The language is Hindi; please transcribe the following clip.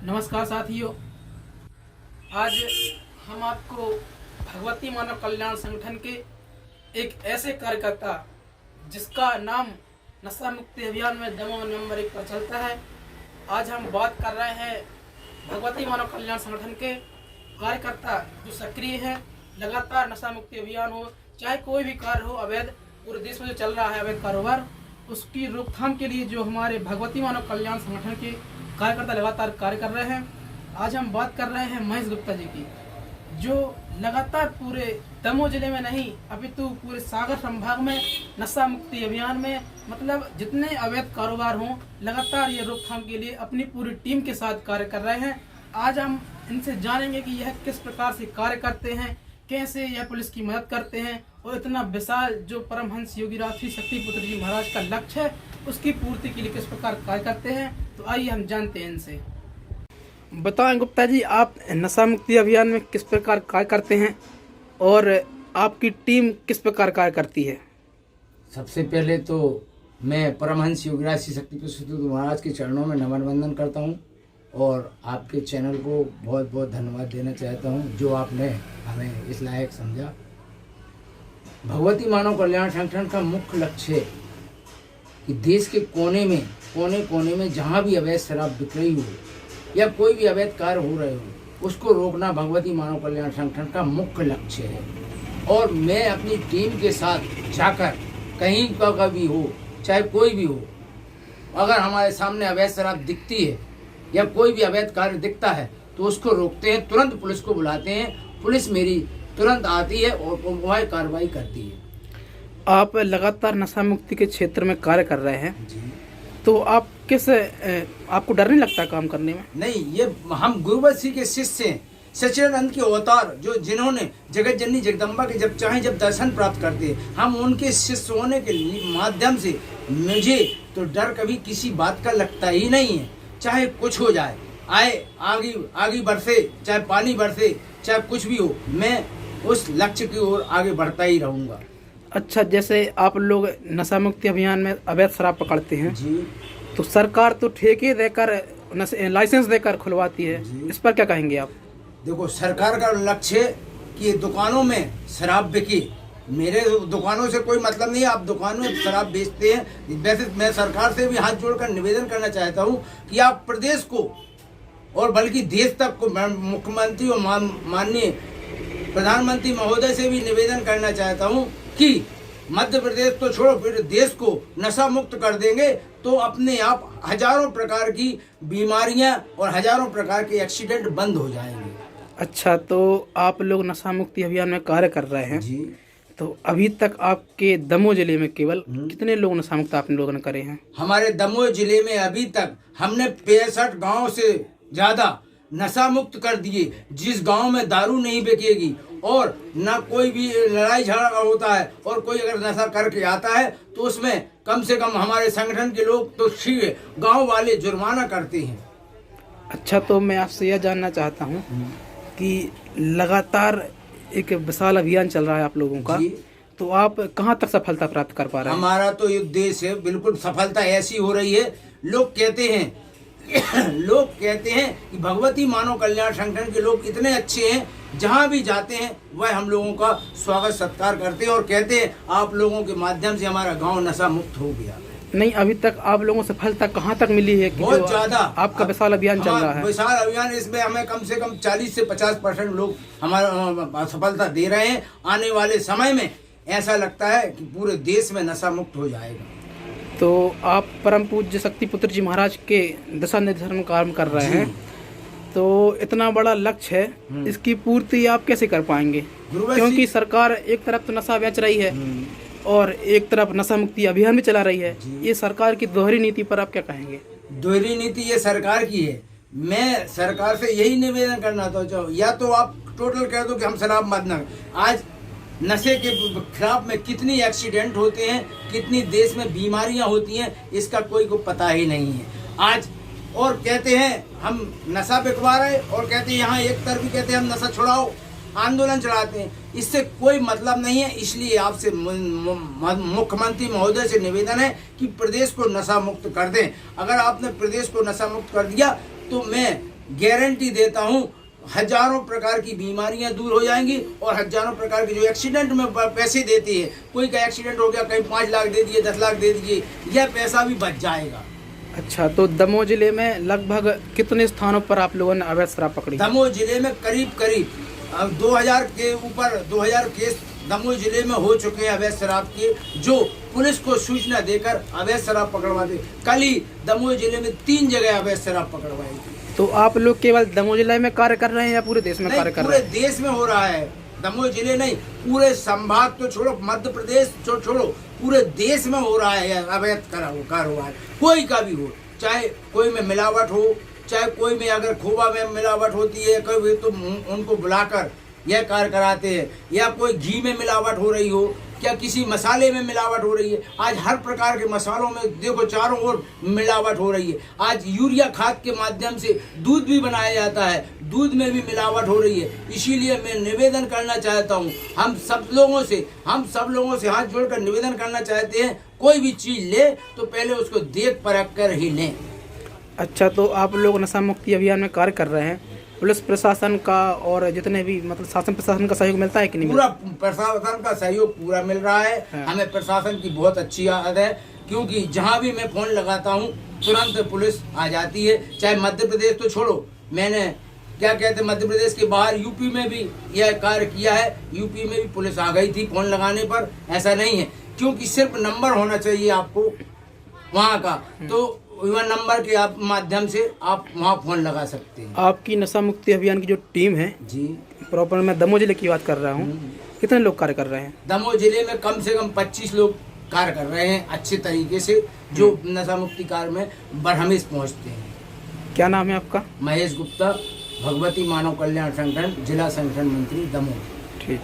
नमस्कार साथियों, आज हम आपको भगवती मानव कल्याण संगठन के एक ऐसे कार्यकर्ता जिसका नाम नशा मुक्ति अभियान में दमोह नंबर 1 पर चलता है। आज हम बात कर रहे हैं भगवती मानव कल्याण संगठन के कार्यकर्ता जो सक्रिय है। लगातार नशा मुक्ति अभियान हो चाहे कोई भी कार्य हो, अवैध पूरे देश में जो चल रहा है अवैध कारोबार, उसकी रोकथाम के लिए जो हमारे भगवती मानव कल्याण संगठन के कार्यकर्ता लगातार कार्य कर रहे हैं। आज हम बात कर रहे हैं महेश गुप्ता जी की, जो लगातार पूरे दमोह जिले में नहीं अपितु पूरे सागर संभाग में नशा मुक्ति अभियान में मतलब जितने अवैध कारोबार हों लगातार ये रोकथाम के लिए अपनी पूरी टीम के साथ कार्य कर रहे हैं। आज हम इनसे जानेंगे कि यह किस प्रकार से कार्य करते हैं, कैसे यह पुलिस की मदद करते हैं और इतना विशाल जो परमहंस योगी राष्ट्रीय शक्तिपुत्र जी महाराज का लक्ष्य है उसकी पूर्ति के लिए किस प्रकार कार्य करते हैं। तो आइए हम जानते हैं इनसे। बताएं गुप्ता जी, आप नशा मुक्ति अभियान में किस प्रकार कार्य करते हैं और आपकी टीम किस प्रकार कार्य करती है? सबसे पहले तो मैं परमहंस योगी राष्ट्रीय शक्तिपुत्र महाराज के चरणों में नमन वंदन करता हूं और आपके चैनल को बहुत बहुत धन्यवाद देना चाहता हूं जो आपने हमें इस लायक समझा। भगवती मानव कल्याण संगठन का मुख्य लक्ष्य है कि देश के कोने कोने में जहां भी अवैध शराब बिक रही हो या कोई भी अवैध कार्य हो रहे हो उसको रोकना भगवती मानव कल्याण संगठन का मुख्य लक्ष्य है। और मैं अपनी टीम के साथ जाकर कहीं का भी हो चाहे कोई भी हो, अगर हमारे सामने अवैध शराब दिखती है या कोई भी अवैध कार्य दिखता है तो उसको रोकते हैं, तुरंत पुलिस को बुलाते हैं, पुलिस मेरी तुरंत आती है और वह कार्रवाई करती है। आप लगातार नशा मुक्ति के क्षेत्र में कार्य कर रहे हैं जी। तो आप आपको डर नहीं लगता काम करने में? नहीं, ये हम गुरुवत्सी के शिष्य हैं, सच्चिदानंद के अवतार जो जिन्होंने जगत जननी जगदम्बा के जब दर्शन प्राप्त करते हैं, हम उनके शिष्य होने के माध्यम से मुझे तो डर कभी किसी बात का लगता ही नहीं है। चाहे कुछ हो जाए, आगे बरसे, चाहे पानी बरसे, चाहे कुछ भी हो, मैं उस लक्ष्य की ओर आगे बढ़ता ही रहूंगा। अच्छा, जैसे आप लोग नशा मुक्ति अभियान में अवैध शराब पकड़ते हैं जी, तो सरकार तो ठेके देकर लाइसेंस देकर खुलवाती है, इस पर क्या कहेंगे आप? देखो, सरकार का लक्ष्य है कि दुकानों में शराब बिके। मेरे दुकानों से कोई मतलब नहीं है, आप दुकानों में शराब बेचते हैं। वैसे मैं सरकार से भी हाथ जोड़कर निवेदन करना चाहता हूं कि आप प्रदेश को और बल्कि देश तक को, मुख्यमंत्री और माननीय प्रधानमंत्री महोदय से भी निवेदन करना चाहता हूं कि मध्य प्रदेश तो छोड़ो, फिर देश को नशा मुक्त कर देंगे तो अपने आप हजारों प्रकार की बीमारियां और हजारों प्रकार के एक्सीडेंट बंद हो जाएंगे। अच्छा, तो आप लोग नशा मुक्ति अभियान में कार्य कर रहे हैं जी। तो अभी तक आपके दमोह जिले में केवल कितने लोग नशा मुक्त आप लोगों ने करे हैं? हमारे दमोह जिले में अभी तक हमने 65 गांव से ज्यादा नशा मुक्त कर दिए। जिस गांव में दारू नहीं बिकेगी और ना कोई भी लड़ाई झगड़ा होता है और कोई अगर नशा करके आता है तो उसमें कम से कम हमारे संगठन के लोग तो गांव वाले जुर्माना करते हैं। अच्छा, तो मैं आपसे यह जानना चाहता हूँ कि लगातार एक विशाल अभियान चल रहा है आप लोगों का, तो आप कहाँ तक सफलता प्राप्त कर पा रहे हैं? हमारा तो ये उद्देश्य है, बिल्कुल सफलता ऐसी हो रही है। लोग कहते हैं कि भगवती मानव कल्याण संगठन के लोग इतने अच्छे हैं, जहां भी जाते हैं वह हम लोगों का स्वागत सत्कार करते हैं और कहते हैं आप लोगों के माध्यम से हमारा गांव नशा मुक्त हो गया। नहीं, अभी तक आप लोगों को सफलता कहाँ तक मिली है? बहुत ज्यादा। आपका विशाल अभियान चल रहा है। विशाल अभियान, इसमें हमें कम से कम 40 से 50% लोग हमारा सफलता दे रहे हैं। आने वाले समय में ऐसा लगता है कि पूरे देश में नशा मुक्त हो जाएगा। तो आप परम पूज्य शक्तिपुत्र जी महाराज के दिशा निर्देशन में काम कर रहे हैं, तो इतना बड़ा लक्ष्य है, इसकी पूर्ति आप कैसे कर पाएंगे? क्योंकि सरकार एक तरफ तो नशा बेच रही है और एक तरफ नशा मुक्ति अभियान भी चला रही है। ये सरकार की दोहरी नीति पर आप क्या कहेंगे? दोहरी नीति ये सरकार की है। मैं सरकार से यही निवेदन करना चाहता हूँ, या तो आप टोटल कह दो कि हम शराब मत न। आज नशे के खिलाफ में कितनी एक्सीडेंट होते हैं, कितनी देश में बीमारियां होती हैं, इसका कोई को पता ही नहीं है आज। और कहते हैं हम नशा बिकवा रहे और कहते हैं यहाँ एक तरफ भी कहते हैं हम नशा छुड़ाओ आंदोलन चलाते हैं, इससे कोई मतलब नहीं है। इसलिए आपसे मुख्यमंत्री महोदय से निवेदन है कि प्रदेश को नशा मुक्त कर दें। अगर आपने प्रदेश को नशा मुक्त कर दिया तो मैं गारंटी देता हूँ हजारों प्रकार की बीमारियां दूर हो जाएंगी और हजारों प्रकार के जो एक्सीडेंट में पैसे देती है, कोई का एक्सीडेंट हो गया कहीं 5 लाख दे दिए 10 लाख दे दीजिए, यह पैसा भी बच जाएगा। अच्छा, तो दमोह जिले में लगभग कितने स्थानों पर आप लोगों ने अवैध शराब पकड़ी? दमोह जिले में करीब 2000 के ऊपर 2000 केस दमोह जिले में हो चुके हैं अवैध शराब के, जो पुलिस को सूचना देकर अवैध शराब पकड़वाते। कल ही दमोह जिले में 3 जगह अवैध शराब पकड़वाई थी। तो आप लोग केवल दमोह जिले में कार्य कर रहे हैं या पूरे देश में कार्य कर रहे हैं? पूरे देश में हो रहा है, दमोह जिले नहीं, पूरे संभाग तो छोड़ो, मध्य प्रदेश छोड़ो, पूरे देश में हो रहा है अवैध कारोबार, कोई का भी हो, चाहे कोई में मिलावट हो, चाहे कोई में अगर खोवा में मिलावट होती है कोई तो उनको बुलाकर यह कार्य कराते हैं, या कोई घी में मिलावट हो रही हो, क्या किसी मसाले में मिलावट हो रही है। आज हर प्रकार के मसालों में देखो चारों ओर मिलावट हो रही है। आज यूरिया खाद के माध्यम से दूध भी बनाया जाता है, दूध में भी मिलावट हो रही है। इसीलिए मैं निवेदन करना चाहता हूँ, हम सब लोगों से हाथ जोड़कर निवेदन करना चाहते हैं, कोई भी चीज़ ले तो पहले उसको देख परख कर ही लें। अच्छा, तो आप लोग नशा मुक्ति अभियान में कार्य कर रहे हैं, पुलिस प्रशासन का और जितने भी मतलब शासन प्रशासन का सहयोग मिलता है कि नहीं? पूरा प्रशासन का सहयोग पूरा मिल रहा है। हाँ। हमें प्रशासन की बहुत अच्छी आदत है, क्योंकि जहाँ भी मैं फोन लगाता हूँ तुरंत पुलिस आ जाती है। चाहे मध्य प्रदेश तो छोड़ो, मैंने क्या कहते मध्य प्रदेश के बाहर यूपी में भी यह कार्य किया है, यूपी में भी पुलिस आ गई थी फोन लगाने पर। ऐसा नहीं है, क्योंकि सिर्फ नंबर होना चाहिए आपको वहाँ का, तो वह नंबर के आप माध्यम से आप वहाँ फोन लगा सकते हैं। आपकी नशा मुक्ति अभियान की जो टीम है जी, प्रॉपर मैं दमोह जिले की बात कर रहा हूँ, कितने लोग कार्य कर रहे हैं? दमोह जिले में कम से कम 25 लोग कार्य कर रहे हैं अच्छे तरीके से, जो नशा मुक्ति कार्य में बरहमेश पहुँचते हैं। क्या नाम है आपका? महेश गुप्ता, भगवती मानव कल्याण संगठन, जिला संगठन मंत्री दमोह। ठीक।